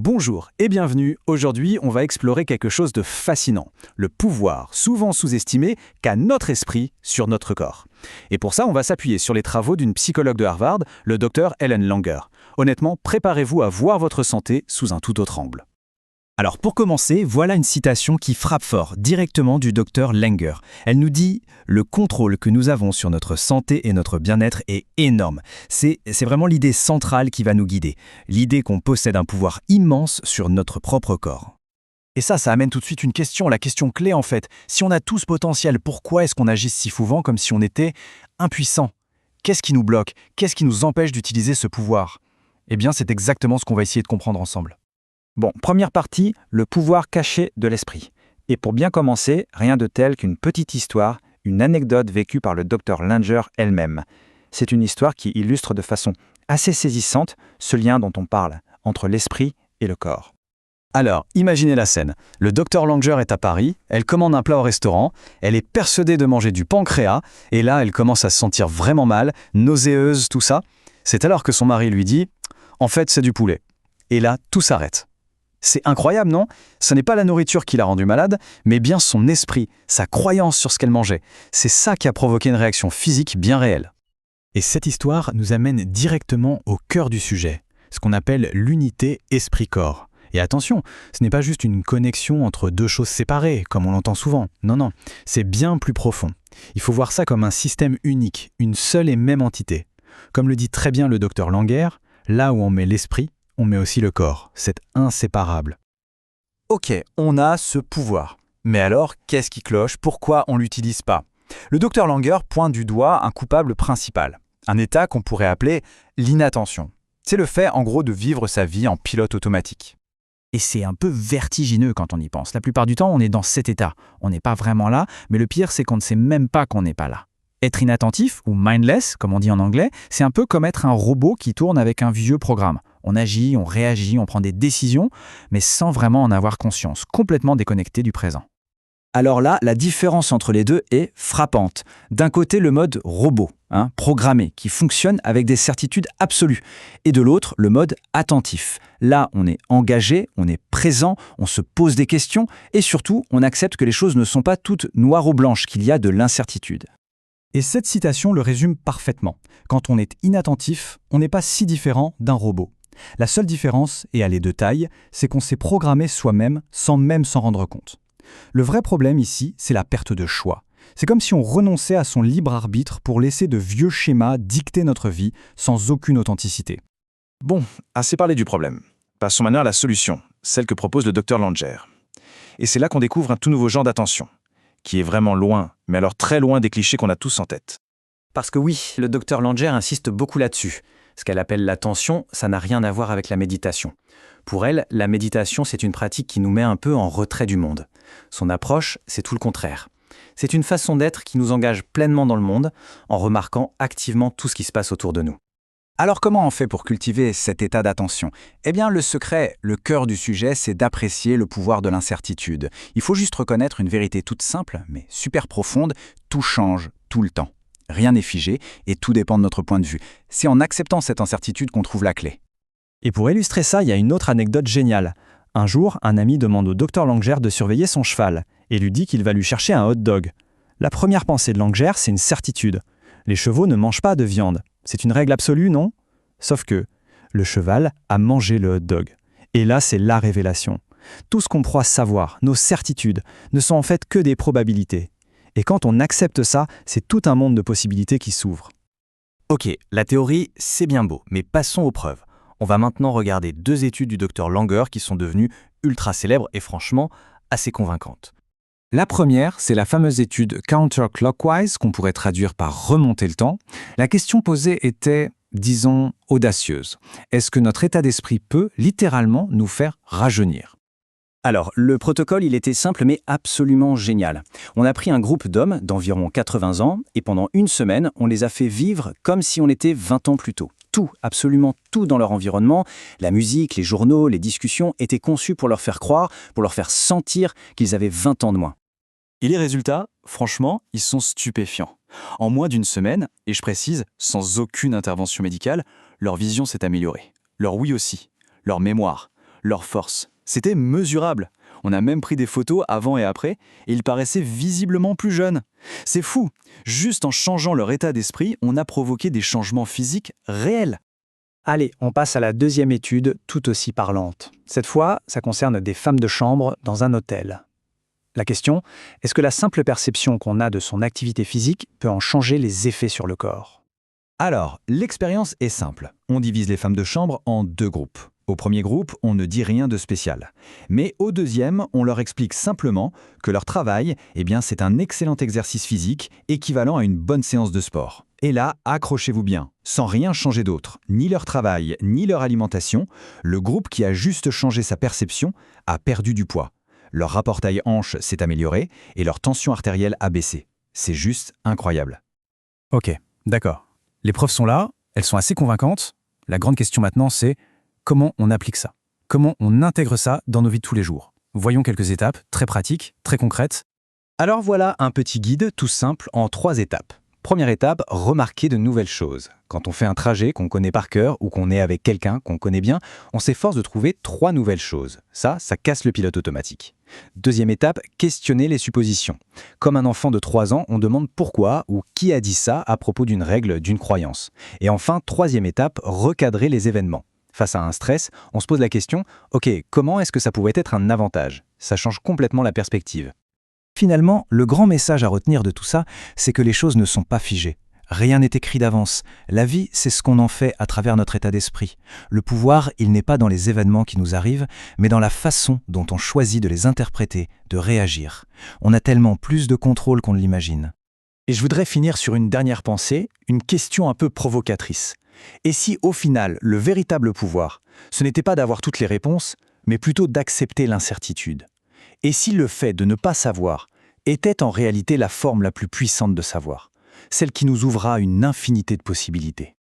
Bonjour et bienvenue. Aujourd'hui, on va explorer quelque chose de fascinant, le pouvoir, souvent sous-estimé, qu'a notre esprit sur notre corps. Et pour ça, on va s'appuyer sur les travaux d'une psychologue de Harvard, le Dr Ellen Langer. Honnêtement, préparez-vous à voir votre santé sous un tout autre angle. Alors pour commencer, voilà une citation qui frappe fort, directement du Dr Langer. Elle nous dit « Le contrôle que nous avons sur notre santé et notre bien-être est énorme. C'est vraiment l'idée centrale qui va nous guider. L'idée qu'on possède un pouvoir immense sur notre propre corps. » Et ça amène tout de suite une question, la question clé en fait. Si on a tout ce potentiel, pourquoi est-ce qu'on agit si souvent comme si on était impuissant? Qu'est-ce qui nous bloque? Qu'est-ce qui nous empêche d'utiliser ce pouvoir? Eh bien, c'est exactement ce qu'on va essayer de comprendre ensemble. Bon, première partie, le pouvoir caché de l'esprit. Et pour bien commencer, rien de tel qu'une petite histoire, une anecdote vécue par le Dr Langer elle-même. C'est une histoire qui illustre de façon assez saisissante ce lien dont on parle, entre l'esprit et le corps. Alors, imaginez la scène. Le Dr Langer est à Paris, elle commande un plat au restaurant, elle est persuadée de manger du pancréas, et là, elle commence à se sentir vraiment mal, nauséeuse, tout ça. C'est alors que son mari lui dit « En fait, c'est du poulet ». Et là, tout s'arrête. C'est incroyable, non? Ce n'est pas la nourriture qui l'a rendue malade, mais bien son esprit, sa croyance sur ce qu'elle mangeait. C'est ça qui a provoqué une réaction physique bien réelle. Et cette histoire nous amène directement au cœur du sujet, ce qu'on appelle l'unité esprit-corps. Et attention, ce n'est pas juste une connexion entre deux choses séparées, comme on l'entend souvent. Non, c'est bien plus profond. Il faut voir ça comme un système unique, une seule et même entité. Comme le dit très bien le Dr Langer, là où on met l'esprit, on met aussi le corps. C'est inséparable. Ok, on a ce pouvoir. Mais alors, qu'est-ce qui cloche? Pourquoi on ne l'utilise pas? Le Dr Langer pointe du doigt un coupable principal. Un état qu'on pourrait appeler l'inattention. C'est le fait, en gros, de vivre sa vie en pilote automatique. Et c'est un peu vertigineux quand on y pense. La plupart du temps, on est dans cet état. On n'est pas vraiment là, mais le pire, c'est qu'on ne sait même pas qu'on n'est pas là. Être inattentif, ou mindless, comme on dit en anglais, c'est un peu comme être un robot qui tourne avec un vieux programme. On agit, on réagit, on prend des décisions, mais sans vraiment en avoir conscience, complètement déconnecté du présent. Alors là, la différence entre les deux est frappante. D'un côté, le mode robot, programmé, qui fonctionne avec des certitudes absolues. Et de l'autre, le mode attentif. Là, on est engagé, on est présent, on se pose des questions, et surtout, on accepte que les choses ne sont pas toutes noires ou blanches, qu'il y a de l'incertitude. Et cette citation le résume parfaitement. Quand on est inattentif, on n'est pas si différent d'un robot. La seule différence, et elle est de taille, c'est qu'on s'est programmé soi-même sans même s'en rendre compte. Le vrai problème ici, c'est la perte de choix. C'est comme si on renonçait à son libre arbitre pour laisser de vieux schémas dicter notre vie sans aucune authenticité. Bon, assez parlé du problème. Passons maintenant à la solution, celle que propose le Dr Langer. Et c'est là qu'on découvre un tout nouveau genre d'attention, qui est vraiment loin, mais alors très loin des clichés qu'on a tous en tête. Parce que oui, le Dr Langer insiste beaucoup là-dessus. Ce qu'elle appelle l'attention, ça n'a rien à voir avec la méditation. Pour elle, la méditation, c'est une pratique qui nous met un peu en retrait du monde. Son approche, c'est tout le contraire. C'est une façon d'être qui nous engage pleinement dans le monde, en remarquant activement tout ce qui se passe autour de nous. Alors comment on fait pour cultiver cet état d'attention? Eh bien, le secret, le cœur du sujet, c'est d'apprécier le pouvoir de l'incertitude. Il faut juste reconnaître une vérité toute simple, mais super profonde, tout change tout le temps. Rien n'est figé et tout dépend de notre point de vue. C'est en acceptant cette incertitude qu'on trouve la clé. Et pour illustrer ça, il y a une autre anecdote géniale. Un jour, un ami demande au Dr Langer de surveiller son cheval et lui dit qu'il va lui chercher un hot dog. La première pensée de Langer, c'est une certitude. Les chevaux ne mangent pas de viande. C'est une règle absolue, non? Sauf que le cheval a mangé le hot dog. Et là, c'est la révélation. Tout ce qu'on croit savoir, nos certitudes, ne sont en fait que des probabilités. Et quand on accepte ça, c'est tout un monde de possibilités qui s'ouvre. Ok, la théorie, c'est bien beau, mais passons aux preuves. On va maintenant regarder deux études du Dr Langer qui sont devenues ultra célèbres et franchement assez convaincantes. La première, c'est la fameuse étude counterclockwise, qu'on pourrait traduire par remonter le temps. La question posée était, disons, audacieuse. Est-ce que notre état d'esprit peut littéralement nous faire rajeunir? Alors, le protocole, il était simple mais absolument génial. On a pris un groupe d'hommes d'environ 80 ans et pendant une semaine, on les a fait vivre comme si on était 20 ans plus tôt. Tout, absolument tout dans leur environnement, la musique, les journaux, les discussions étaient conçus pour leur faire croire, pour leur faire sentir qu'ils avaient 20 ans de moins. Et les résultats, franchement, ils sont stupéfiants. En moins d'une semaine, et je précise, sans aucune intervention médicale, leur vision s'est améliorée. Leur ouïe aussi, leur mémoire, leur force. C'était mesurable. On a même pris des photos avant et après, et ils paraissaient visiblement plus jeunes. C'est fou. Juste en changeant leur état d'esprit, on a provoqué des changements physiques réels. Allez, on passe à la deuxième étude, tout aussi parlante. Cette fois, ça concerne des femmes de chambre dans un hôtel. La question, est-ce que la simple perception qu'on a de son activité physique peut en changer les effets sur le corps? Alors, l'expérience est simple. On divise les femmes de chambre en 2 groupes. Au premier groupe, on ne dit rien de spécial. Mais au deuxième, on leur explique simplement que leur travail, c'est un excellent exercice physique équivalent à une bonne séance de sport. Et là, accrochez-vous bien. Sans rien changer d'autre, ni leur travail, ni leur alimentation, le groupe qui a juste changé sa perception a perdu du poids. Leur rapport taille-hanche s'est amélioré et leur tension artérielle a baissé. C'est juste incroyable. Ok, d'accord. Les preuves sont là, elles sont assez convaincantes. La grande question maintenant, c'est comment on applique ça? Comment on intègre ça dans nos vies de tous les jours? Voyons quelques étapes très pratiques, très concrètes. Alors voilà un petit guide tout simple en 3 étapes. Première étape, remarquer de nouvelles choses. Quand on fait un trajet qu'on connaît par cœur ou qu'on est avec quelqu'un qu'on connaît bien, on s'efforce de trouver 3 nouvelles choses. Ça casse le pilote automatique. Deuxième étape, questionner les suppositions. Comme un enfant de 3 ans, on demande pourquoi ou qui a dit ça à propos d'une règle, d'une croyance. Et enfin, troisième étape, recadrer les événements. Face à un stress, on se pose la question « Ok, comment est-ce que ça pouvait être un avantage ?» Ça change complètement la perspective. Finalement, le grand message à retenir de tout ça, c'est que les choses ne sont pas figées. Rien n'est écrit d'avance. La vie, c'est ce qu'on en fait à travers notre état d'esprit. Le pouvoir, il n'est pas dans les événements qui nous arrivent, mais dans la façon dont on choisit de les interpréter, de réagir. On a tellement plus de contrôle qu'on ne l'imagine. Et je voudrais finir sur une dernière pensée, une question un peu provocatrice. Et si, au final, le véritable pouvoir, ce n'était pas d'avoir toutes les réponses, mais plutôt d'accepter l'incertitude? Et si le fait de ne pas savoir était en réalité la forme la plus puissante de savoir, celle qui nous ouvrira une infinité de possibilités?